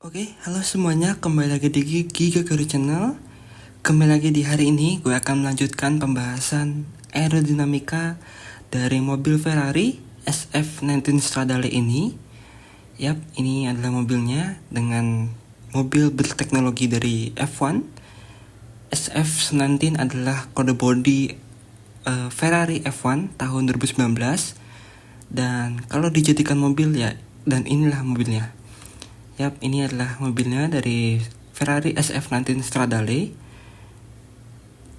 Oke, halo semuanya, kembali lagi di Giga Guru Channel. Kembali lagi di hari ini, gue akan melanjutkan pembahasan aerodinamika dari mobil Ferrari SF19 Stradale ini. Yap, ini adalah mobilnya dengan mobil berteknologi dari F1. SF19 adalah kode bodi Ferrari F1 tahun 2019. Dan kalau dijadikan mobil ya, dan inilah mobilnya. Yap, ini adalah mobilnya dari Ferrari SF19 Stradale.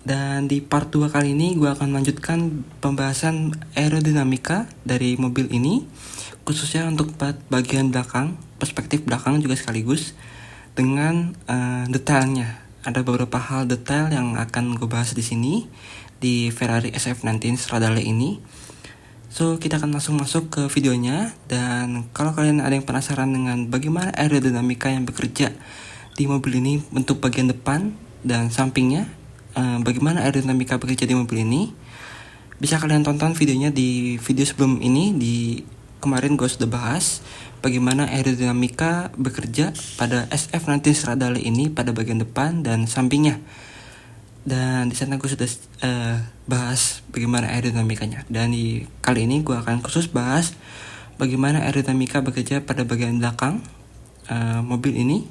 Dan di part 2 kali ini gue akan melanjutkan pembahasan aerodinamika dari mobil ini, khususnya untuk bagian belakang, perspektif belakang juga sekaligus dengan detailnya. Ada beberapa hal detail yang akan gue bahas di sini di Ferrari SF19 Stradale ini. So, kita akan langsung masuk ke videonya. Dan kalau kalian ada yang penasaran dengan bagaimana aerodinamika yang bekerja di mobil ini untuk bagian depan dan sampingnya, bagaimana aerodinamika bekerja di mobil ini, bisa kalian tonton videonya di video sebelum ini. Di kemarin gue sudah bahas bagaimana aerodinamika bekerja pada SF19 Stradale ini pada bagian depan dan sampingnya. Dan di sana gue sudah bahas bagaimana aerodinamikanya. Dan di kali ini gue akan khusus bahas bagaimana aerodinamika bekerja pada bagian belakang mobil ini.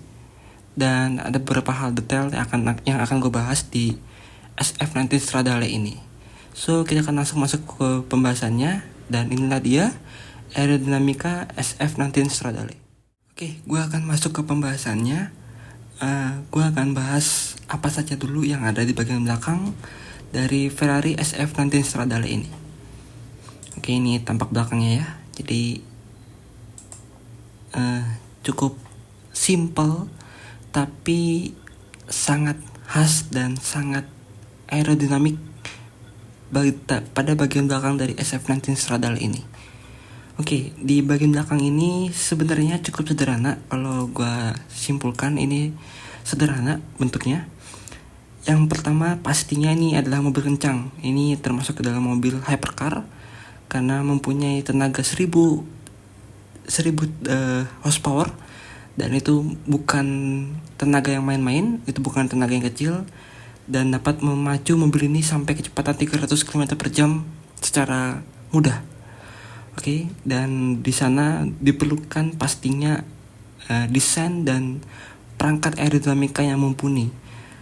Dan ada beberapa hal detail yang akan gue bahas di SF19 Stradale ini. So, kita akan langsung masuk ke pembahasannya. Dan inilah dia aerodinamika SF19 Stradale. Oke, gue akan masuk ke pembahasannya. Gue akan bahas apa saja dulu yang ada di bagian belakang dari Ferrari SF19 Stradale ini. Oke, ini tampak belakangnya ya. Jadi cukup simple tapi sangat khas dan sangat aerodinamik pada bagian belakang dari SF19 Stradale ini. Oke, di bagian belakang ini sebenarnya cukup sederhana. Kalau gue simpulkan, ini sederhana bentuknya. Yang pertama pastinya ini adalah mobil kencang. Ini termasuk ke dalam mobil hypercar karena mempunyai tenaga 1000 horsepower. Dan itu bukan tenaga yang main-main, itu bukan tenaga yang kecil. Dan dapat memacu mobil ini sampai kecepatan 300 km per jam secara mudah. Oke, dan di sana diperlukan pastinya desain dan perangkat aerodinamika yang mumpuni.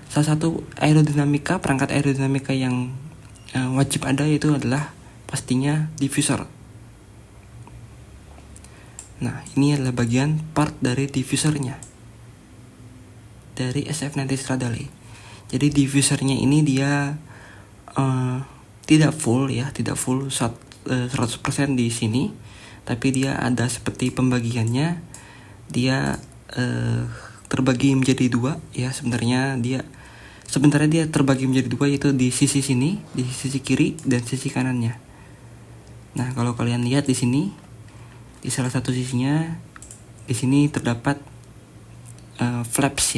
Salah satu perangkat aerodinamika yang wajib ada itu adalah pastinya diffuser. Nah, ini adalah bagian part dari diffusernya dari SF19 Stradale. Jadi diffusernya ini dia tidak full 100% di sini, tapi dia ada seperti pembagiannya. Dia terbagi menjadi dua ya. Sebenarnya dia terbagi menjadi dua, yaitu di sisi sini, di sisi kiri dan sisi kanannya. Nah, kalau kalian lihat di sini, di salah satu sisinya, di sini terdapat flaps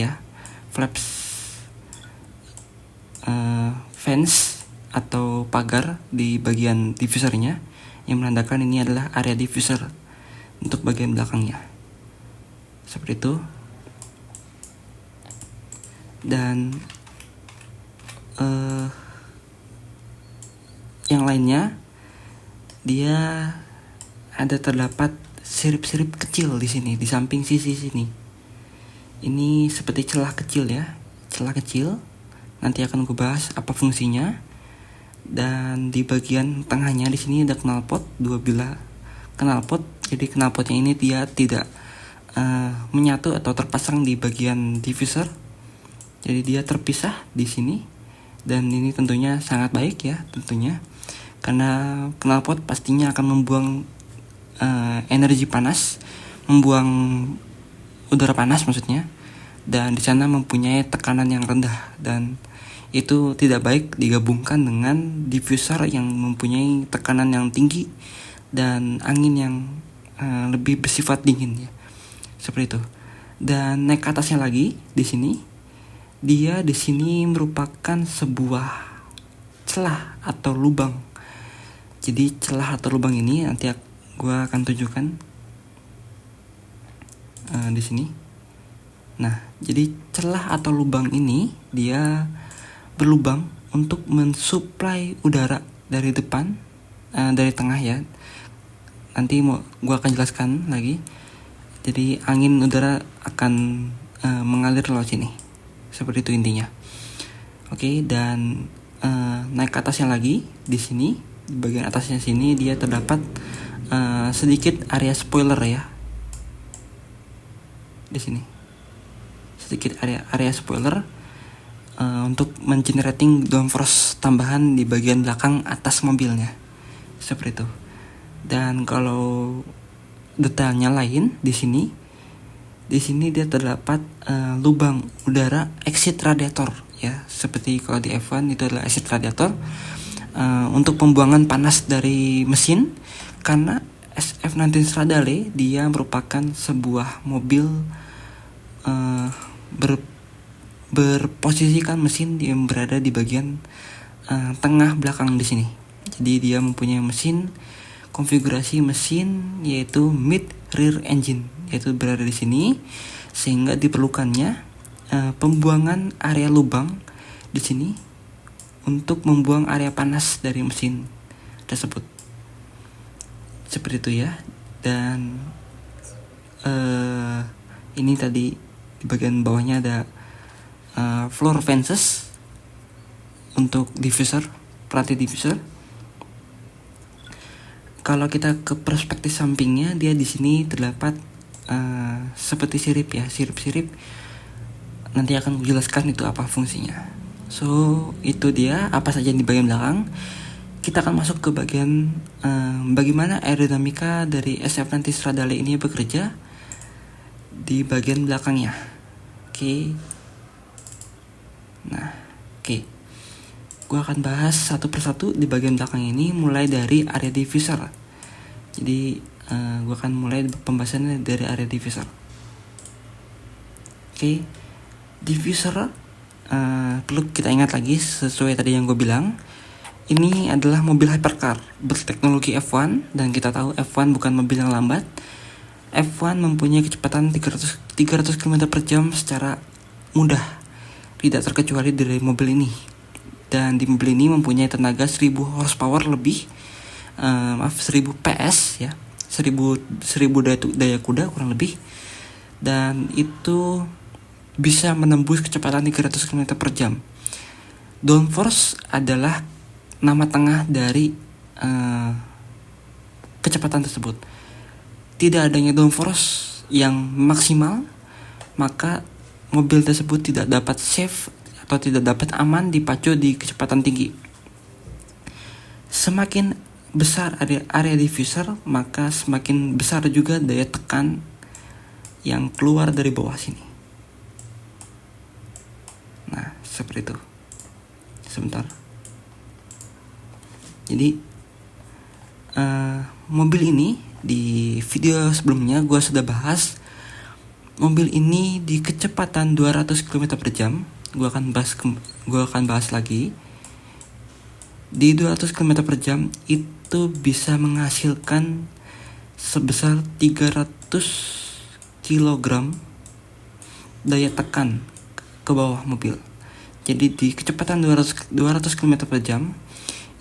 fence atau pagar di bagian diffusernya yang menandakan ini adalah area diffuser untuk bagian belakangnya. Seperti itu. Dan yang lainnya, dia terdapat sirip-sirip kecil di sini, di samping sisi sini. Ini seperti celah kecil ya, celah kecil. Nanti akan gue bahas apa fungsinya. Dan di bagian tengahnya di sini ada knalpot, 2 bilah knalpot. Jadi knalpotnya ini dia tidak menyatu atau terpasang di bagian diffuser. Jadi dia terpisah di sini. Dan ini tentunya sangat baik ya, tentunya. Karena knalpot pastinya akan membuang energi panas, membuang udara panas maksudnya. Dan di sana mempunyai tekanan yang rendah, dan itu tidak baik digabungkan dengan diffuser yang mempunyai tekanan yang tinggi dan angin yang lebih bersifat dingin ya. Seperti itu. Dan naik ke atasnya lagi di sini, dia di sini merupakan sebuah celah atau lubang. Jadi celah atau lubang ini nanti gue akan tunjukkan di sini. Nah, jadi celah atau lubang ini dia berlubang untuk mensuplai udara dari depan, dari tengah ya. Nanti gue akan jelaskan lagi. Jadi angin udara akan mengalir lewat sini. Seperti itu intinya. Oke, dan naik ke atasnya lagi di sini, di bagian atasnya sini dia terdapat sedikit area spoiler ya. Di sini. Sedikit area spoiler untuk mengenerating downforce tambahan di bagian belakang atas mobilnya. Seperti itu. Dan kalau detailnya lain di sini dia terdapat lubang udara exit radiator ya, seperti kalau di F1 itu adalah exit radiator untuk pembuangan panas dari mesin, karena SF19 Stradale dia merupakan sebuah mobil berposisikan mesin yang berada di bagian tengah belakang di sini. Jadi dia mempunyai konfigurasi mesin yaitu mid rear engine, yaitu berada di sini, sehingga diperlukannya pembuangan area lubang di sini untuk membuang area panas dari mesin tersebut. Seperti itu ya. Dan ini tadi di bagian bawahnya ada floor fences untuk diffuser, peranti diffuser. Kalau kita ke perspektif sampingnya, dia di sini terdapat seperti sirip ya, sirip-sirip. Nanti akan kujelaskan itu apa fungsinya. So itu dia apa saja di bagian belakang. Kita akan masuk ke bagian bagaimana aerodinamika dari SF19 Stradale ini bekerja di bagian belakangnya. Oke. Nah, oke. Gue akan bahas satu persatu di bagian belakang ini, mulai dari area diffuser. Jadi gue akan mulai pembahasannya dari area diffuser. Oke. Diffuser perlu kita ingat lagi sesuai tadi yang gue bilang. Ini adalah mobil hypercar berteknologi F1, dan kita tahu F1 bukan mobil yang lambat. F1 mempunyai kecepatan 300 km per jam secara mudah, tidak terkecuali dari mobil ini. Dan di mobil ini mempunyai tenaga 1000 horsepower lebih, 1000 PS ya, 1000 daya kuda kurang lebih. Dan itu bisa menembus kecepatan 300 km per jam. Downforce adalah nama tengah dari kecepatan tersebut. Tidak adanya downforce yang maksimal, maka mobil tersebut tidak dapat safe atau tidak dapat aman dipacu di kecepatan tinggi. Semakin besar area diffuser, maka semakin besar juga daya tekan yang keluar dari bawah sini. Nah, seperti itu. Sebentar. Jadi mobil ini di video sebelumnya gue sudah bahas. Mobil ini di kecepatan 200 km per jam. Gue akan bahas lagi. Di 200 km per jam itu bisa menghasilkan sebesar 300 kg daya tekan ke bawah mobil. Jadi di kecepatan 200 km per jam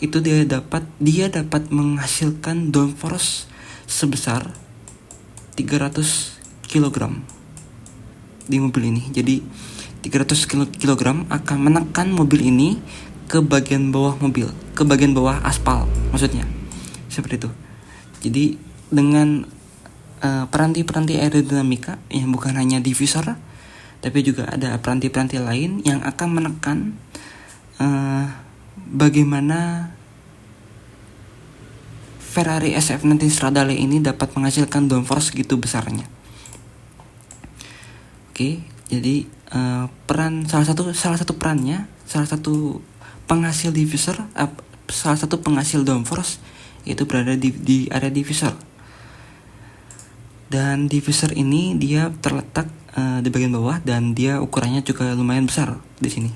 itu dia dapat menghasilkan downforce sebesar 300 kg di mobil ini. Jadi 300 kg akan menekan mobil ini ke bagian bawah mobil, ke bagian bawah aspal maksudnya. Seperti itu. Jadi dengan peranti-peranti aerodinamika yang bukan hanya diffuser, tapi juga ada peranti-peranti lain yang akan menekan bagaimana Ferrari SF19 Stradale ini dapat menghasilkan downforce gitu besarnya. Oke, jadi salah satu perannya, salah satu penghasil diffuser, salah satu penghasil downforce itu berada di area diffuser. Dan diffuser ini dia terletak di bagian bawah, dan dia ukurannya juga lumayan besar di sini.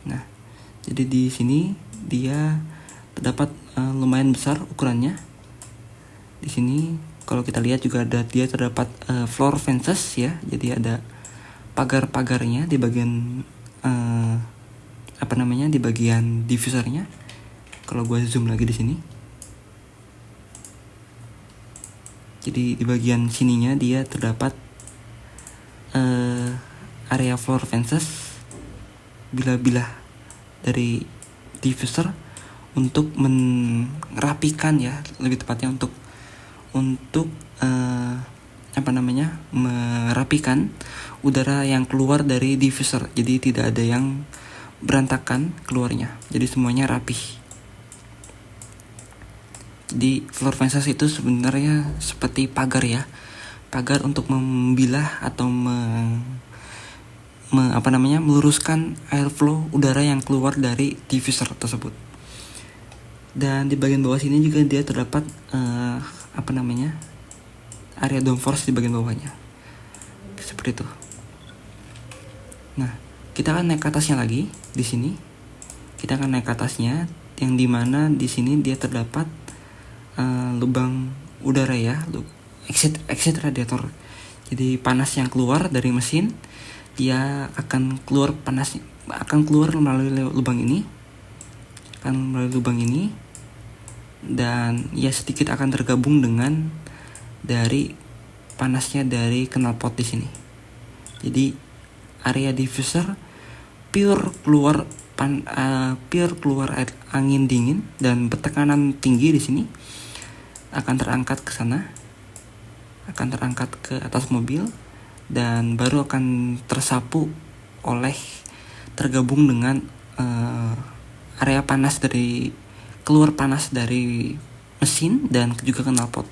Nah, jadi di sini dia terdapat lumayan besar ukurannya. Di sini kalau kita lihat juga dia terdapat floor fences ya, jadi ada pagar-pagarnya di bagian di bagian diffusernya. Kalau gue zoom lagi di sini, jadi di bagian sininya dia terdapat area floor fences, bilah-bilah dari diffuser untuk merapikan ya, lebih tepatnya untuk merapikan udara yang keluar dari diffuser. Jadi tidak ada yang berantakan keluarnya, jadi semuanya rapih. Jadi floor fences itu sebenarnya seperti pagar ya, pagar untuk membilah atau meluruskan airflow udara yang keluar dari diffuser tersebut. Dan di bagian bawah sini juga dia terdapat area downforce di bagian bawahnya, seperti itu. Nah, kita akan naik ke atasnya lagi. Di sini kita akan naik ke atasnya, yang dimana di sini dia terdapat lubang udara ya, exit radiator. Jadi panas yang keluar dari mesin, dia akan keluar melalui lubang ini, dan ya sedikit akan tergabung dengan dari panasnya dari knalpot di sini. Jadi area diffuser pure keluar angin dingin dan bertekanan tinggi di sini akan terangkat ke sana, akan terangkat ke atas mobil, dan baru akan tergabung dengan area panas keluar panas dari mesin dan juga knalpot.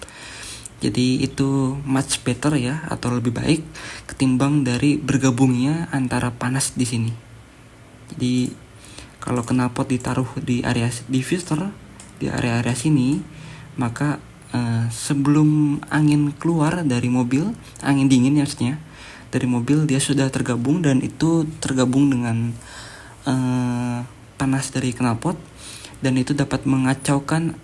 Jadi itu much better ya, atau lebih baik ketimbang dari bergabungnya antara panas di sini. Jadi kalau knalpot ditaruh di area diffuser, di area-area sini, maka sebelum angin keluar dari mobil, angin dingin ya maksudnya, dari mobil, dia sudah tergabung, dan itu tergabung dengan panas dari knalpot, dan itu dapat mengacaukan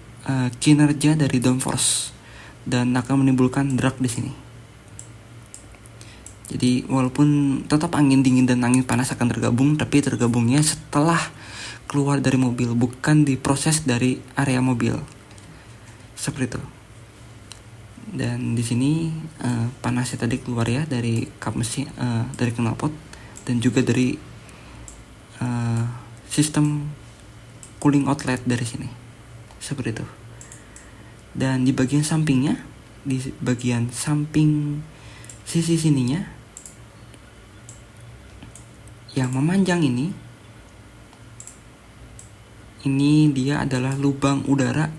kinerja dari downforce dan akan menimbulkan drag di sini. Jadi walaupun tetap angin dingin dan angin panas akan tergabung, tapi tergabungnya setelah keluar dari mobil, bukan diproses dari area mobil. Seperti itu. Dan di sini panasnya tadi keluar ya dari kap mesin, dari knalpot, dan juga dari sistem cooling outlet dari sini. Seperti itu. Dan di bagian sampingnya, di bagian samping sisi sininya yang memanjang ini dia adalah lubang udara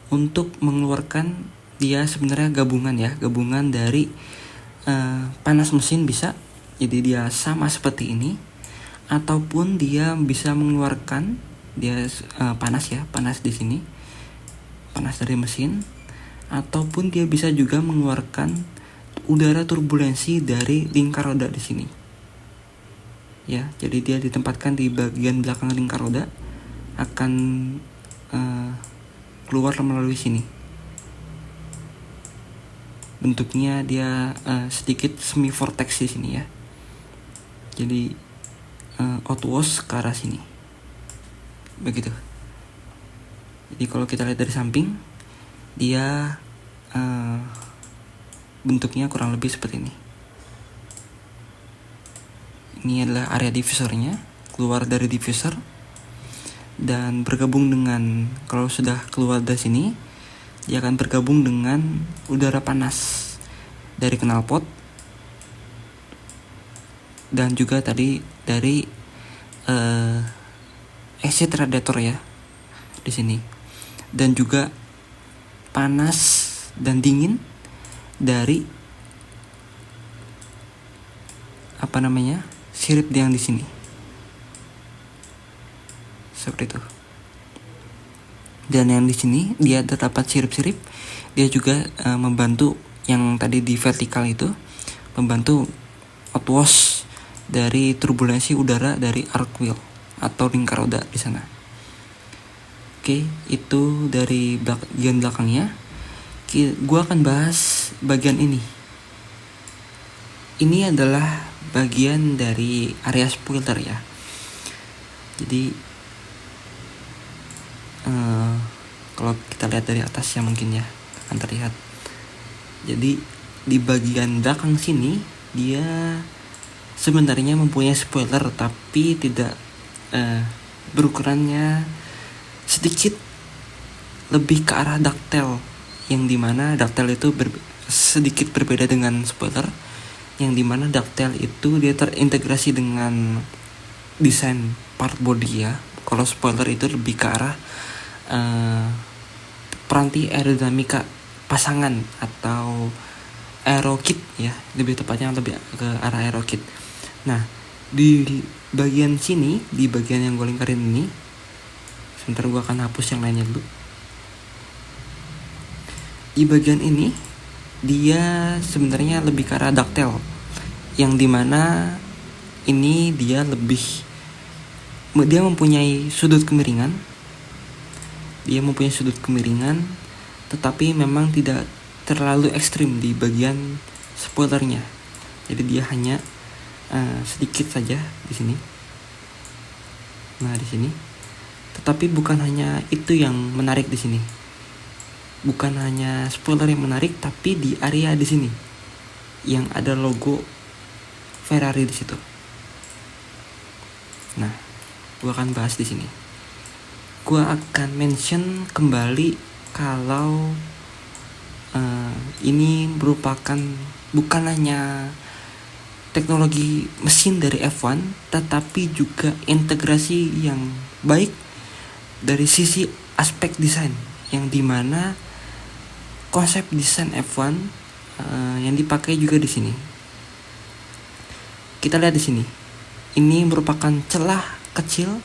untuk mengeluarkan, dia sebenarnya gabungan dari panas mesin bisa, jadi dia sama seperti ini, ataupun dia bisa mengeluarkan panas di sini, panas dari mesin, ataupun dia bisa juga mengeluarkan udara turbulensi dari lingkar roda di sini. Ya, jadi dia ditempatkan di bagian belakang lingkar roda, akan keluar melalui sini. Bentuknya dia sedikit semi vortex di sini ya. Jadi outwash ke arah sini. Begitu. Jadi kalau kita lihat dari samping, dia bentuknya kurang lebih seperti ini. Ini adalah area diffusernya, keluar dari diffuser, dan bergabung dengan, kalau sudah keluar dari sini, dia akan bergabung dengan udara panas dari knalpot, dan juga tadi dari exit radiator ya di sini, dan juga panas dan dingin dari sirip yang di sini. Seperti itu. Dan yang di sini dia terdapat sirip-sirip, dia juga membantu yang tadi di vertikal itu, membantu outwash dari turbulensi udara dari arc wheel atau lingkar roda di sana. Oke, itu dari bagian belakangnya. Gua akan bahas bagian ini. Ini adalah bagian dari area spoiler ya. Jadi kalau kita lihat dari atas ya mungkin ya akan terlihat. Jadi di bagian belakang sini dia sebenarnya mempunyai spoiler, tapi tidak berukurannya sedikit lebih ke arah ductile, yang dimana ductile itu sedikit berbeda dengan spoiler, yang dimana ductile itu dia terintegrasi dengan desain part body ya. Kalau spoiler itu lebih ke arah peranti aerodinamika pasangan atau aerokit ya, lebih tepatnya lebih ke arah aerokit. Nah, di bagian sini, di bagian yang gue lingkarin ini, sebentar gue akan hapus yang lainnya dulu. Di bagian ini dia sebenarnya lebih ke arah ductile, yang dimana ini dia mempunyai sudut kemiringan. Dia mempunyai sudut kemiringan, tetapi memang tidak terlalu ekstrim di bagian spoilernya. Jadi dia hanya sedikit saja di sini. Nah, di sini. Tetapi bukan hanya itu yang menarik di sini. Bukan hanya spoiler yang menarik, tapi di area di sini yang ada logo Ferrari di situ. Nah, gua akan bahas di sini. Gua akan mention kembali kalau ini merupakan bukan hanya teknologi mesin dari F1, tetapi juga integrasi yang baik dari sisi aspek desain, yang dimana konsep desain F1 yang dipakai juga di sini. Kita lihat di sini, ini merupakan celah kecil,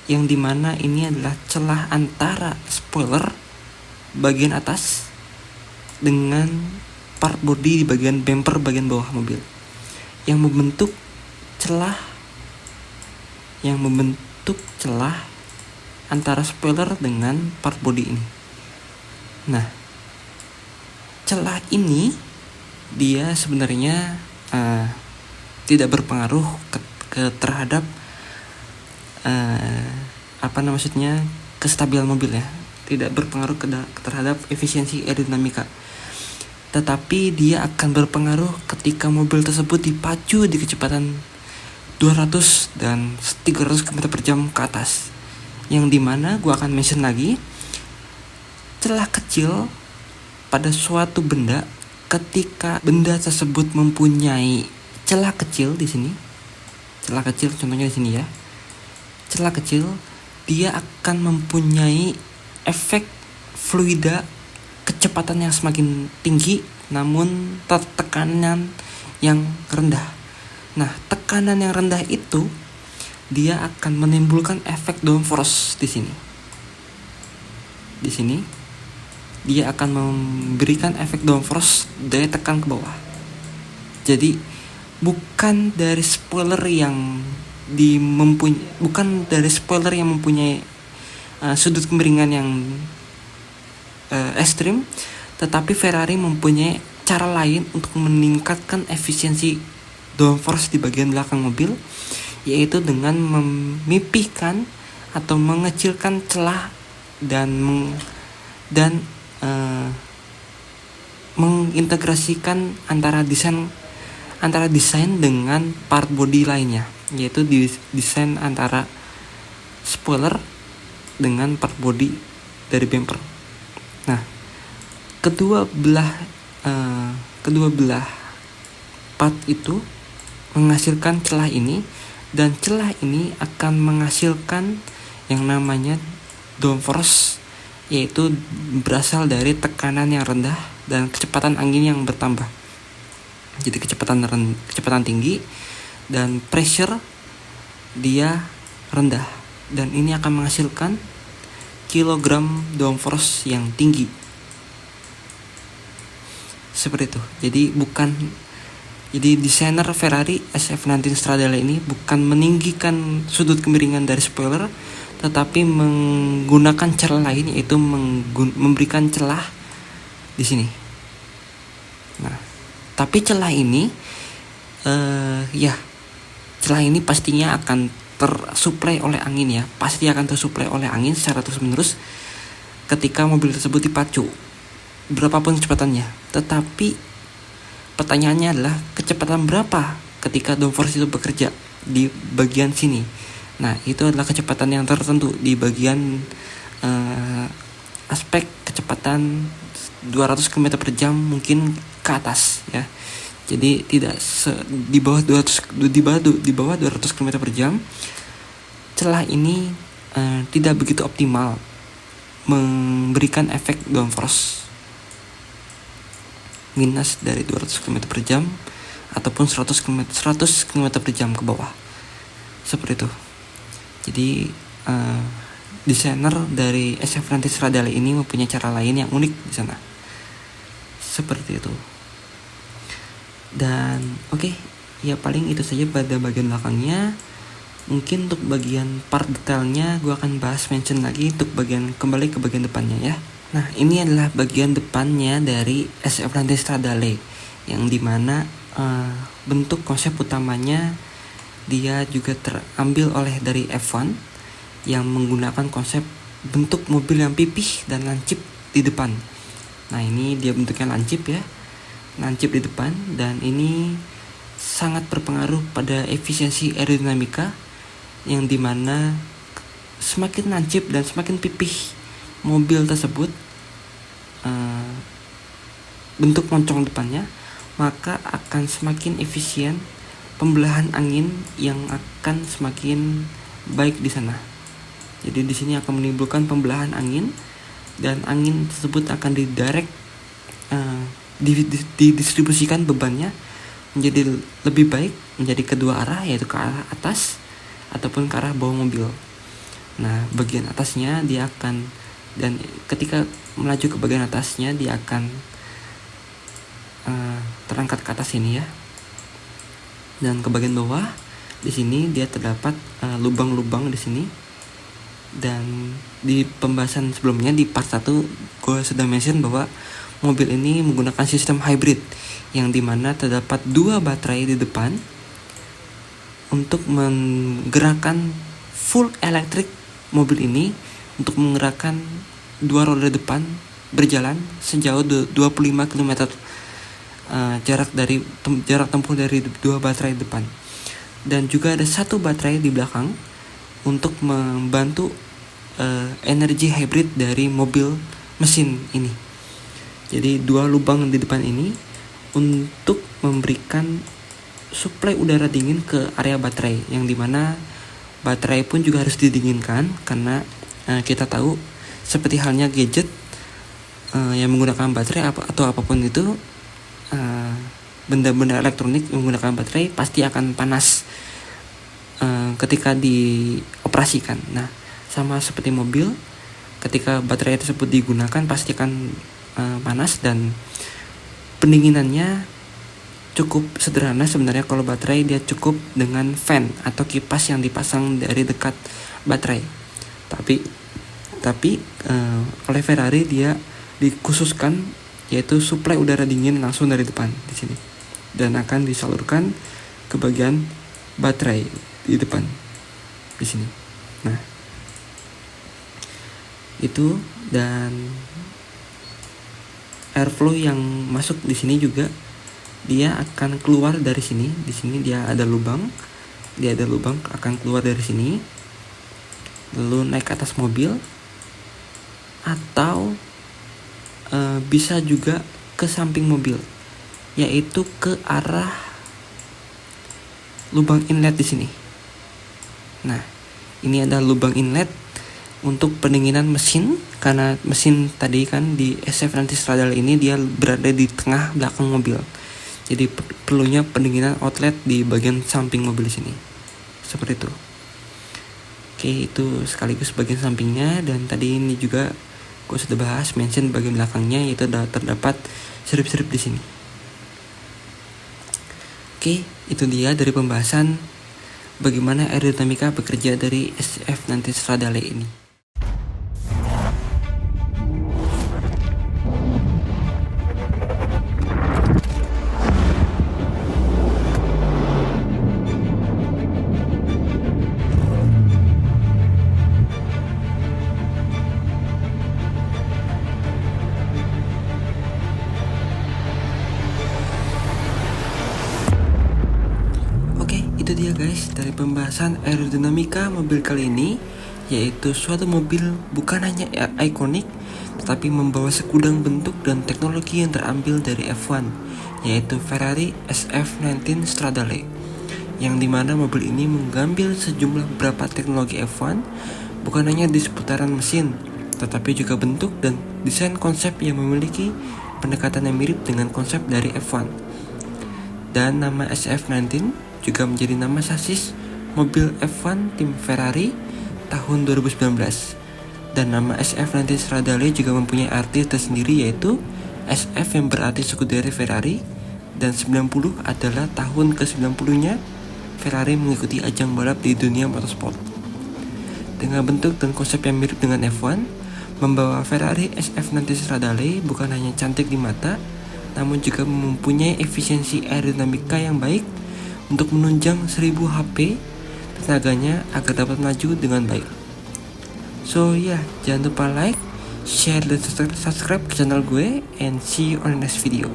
yang dimana ini adalah celah antara spoiler bagian atas dengan part body di bagian bumper bagian bawah mobil, yang membentuk celah antara spoiler dengan part body ini. Nah, celah ini dia sebenarnya tidak berpengaruh terhadap kestabilan mobil ya, tidak berpengaruh terhadap efisiensi aerodinamika. Tetapi dia akan berpengaruh ketika mobil tersebut dipacu di kecepatan 200 dan 300 km per jam ke atas, yang dimana gue akan mention lagi celah kecil pada suatu benda. Ketika benda tersebut mempunyai celah kecil di sini, celah kecil contohnya di sini ya, celah kecil, dia akan mempunyai efek fluida kecepatan yang semakin tinggi, namun tekanan yang rendah. Nah, tekanan yang rendah itu dia akan menimbulkan efek downforce di sini. Di sini dia akan memberikan efek downforce daya tekan ke bawah. Jadi bukan dari spoiler yang mempunyai sudut kemiringan yang ekstrim, tetapi Ferrari mempunyai cara lain untuk meningkatkan efisiensi downforce di bagian belakang mobil, yaitu dengan memipihkan atau mengecilkan celah dan mengintegrasikan antara desain dengan part body lainnya, yaitu desain antara spoiler dengan part body dari bumper. Nah, kedua belah part itu menghasilkan celah ini, dan celah ini akan menghasilkan yang namanya downforce, yaitu berasal dari tekanan yang rendah dan kecepatan angin yang bertambah. Jadi kecepatan tinggi dan pressure dia rendah, dan ini akan menghasilkan kilogram downforce yang tinggi. Seperti itu. Jadi desainer Ferrari SF19 Stradale ini bukan meninggikan sudut kemiringan dari spoiler, tetapi menggunakan cara lain, yaitu memberikan celah di sini. Nah, tapi celah ini celah ini pastinya akan tersuplai oleh angin ya. Pasti akan tersuplai oleh angin secara terus-menerus ketika mobil tersebut dipacu. Berapapun kecepatannya. Tetapi pertanyaannya adalah kecepatan berapa ketika downforce itu bekerja di bagian sini. Nah, itu adalah kecepatan yang tertentu di bagian aspek kecepatan 200 km per jam mungkin ke atas ya. Jadi tidak di bawah 200 km per jam. Celah ini tidak begitu optimal memberikan efek downforce minus dari 200 km per jam ataupun 100 km per jam ke bawah. Seperti itu. Jadi desainer dari SF Nantes Radale ini mempunyai cara lain yang unik di sana. Seperti itu. Dan ya paling itu saja pada bagian belakangnya. Mungkin untuk bagian part detailnya gue akan mention lagi untuk kembali ke bagian depannya ya. Nah, ini adalah bagian depannya dari SF Nantes Radale, yang dimana bentuk konsep utamanya dia juga terambil oleh dari F1 yang menggunakan konsep bentuk mobil yang pipih dan lancip di depan. Nah, ini dia bentuknya lancip ya, lancip di depan, dan ini sangat berpengaruh pada efisiensi aerodinamika, yang dimana semakin lancip dan semakin pipih mobil tersebut bentuk moncong depannya, maka akan semakin efisien pembelahan angin yang akan semakin baik di sana. Jadi di sini akan menimbulkan pembelahan angin, dan angin tersebut akan didistribusikan bebannya menjadi lebih baik, menjadi kedua arah, yaitu ke arah atas ataupun ke arah bawah mobil. Nah, bagian atasnya dia akan, dan ketika melaju ke bagian atasnya dia akan terangkat ke atas ini ya. Dan ke bagian bawah di sini dia terdapat lubang-lubang di sini. Dan di pembahasan sebelumnya di part 1 gue sudah mention bahwa mobil ini menggunakan sistem hybrid, yang dimana terdapat 2 baterai di depan untuk menggerakkan full elektrik mobil ini, untuk menggerakkan 2 roda depan berjalan sejauh 25 km jarak tempuh dari 2 baterai depan. Dan juga ada 1 baterai di belakang untuk membantu energi hybrid dari mobil mesin ini. Jadi 2 lubang di depan ini untuk memberikan suplai udara dingin ke area baterai, yang dimana baterai pun juga harus didinginkan, karena kita tahu seperti halnya gadget yang menggunakan baterai atau apapun itu, benda-benda elektronik yang menggunakan baterai pasti akan panas ketika dioperasikan. Nah, sama seperti mobil, ketika baterai tersebut digunakan pasti akan panas, dan pendinginannya cukup sederhana sebenarnya. Kalau baterai dia cukup dengan fan atau kipas yang dipasang dari dekat baterai. Tapi oleh Ferrari dia dikhususkan, yaitu suplai udara dingin langsung dari depan di sini, dan akan disalurkan ke bagian baterai di depan di sini. Nah, itu, dan airflow yang masuk di sini juga dia akan keluar dari sini. Di sini dia ada lubang akan keluar dari sini, lalu naik ke atas mobil, atau bisa juga ke samping mobil, yaitu ke arah lubang inlet di sini. Nah, ini ada lubang inlet untuk pendinginan mesin, karena mesin tadi kan di SF Nantes Radale ini dia berada di tengah belakang mobil. Jadi perlunya pendinginan outlet di bagian samping mobil di sini. Seperti itu. Oke, itu sekaligus bagian sampingnya. Dan tadi ini juga gue sudah bahas mention bagian belakangnya, yaitu terdapat sirip-sirip di sini. Oke, itu dia dari pembahasan bagaimana aerodinamika bekerja dari SF Nantes Radale ini. dia guys dari pembahasan aerodinamika mobil kali ini, yaitu suatu mobil bukan hanya ikonik tetapi membawa segudang bentuk dan teknologi yang terambil dari F1, yaitu Ferrari SF19 Stradale, yang dimana mobil ini mengambil sejumlah beberapa teknologi F1 bukan hanya di seputaran mesin, tetapi juga bentuk dan desain konsep yang memiliki pendekatan yang mirip dengan konsep dari F1. Dan nama SF19 juga menjadi nama sasis mobil F1 tim Ferrari tahun 2019. Dan nama SF19 Stradale juga mempunyai arti tersendiri, yaitu SF yang berarti sekuderi Ferrari, dan 90 adalah tahun ke-90-nya Ferrari mengikuti ajang balap di dunia motorsport. Dengan bentuk dan konsep yang mirip dengan F1, membawa Ferrari SF19 Stradale bukan hanya cantik di mata, namun juga mempunyai efisiensi aerodinamika yang baik untuk menunjang 1000 HP tenaganya agar dapat melaju dengan baik. So jangan lupa like, share, dan subscribe ke channel gue, and see you on the next video.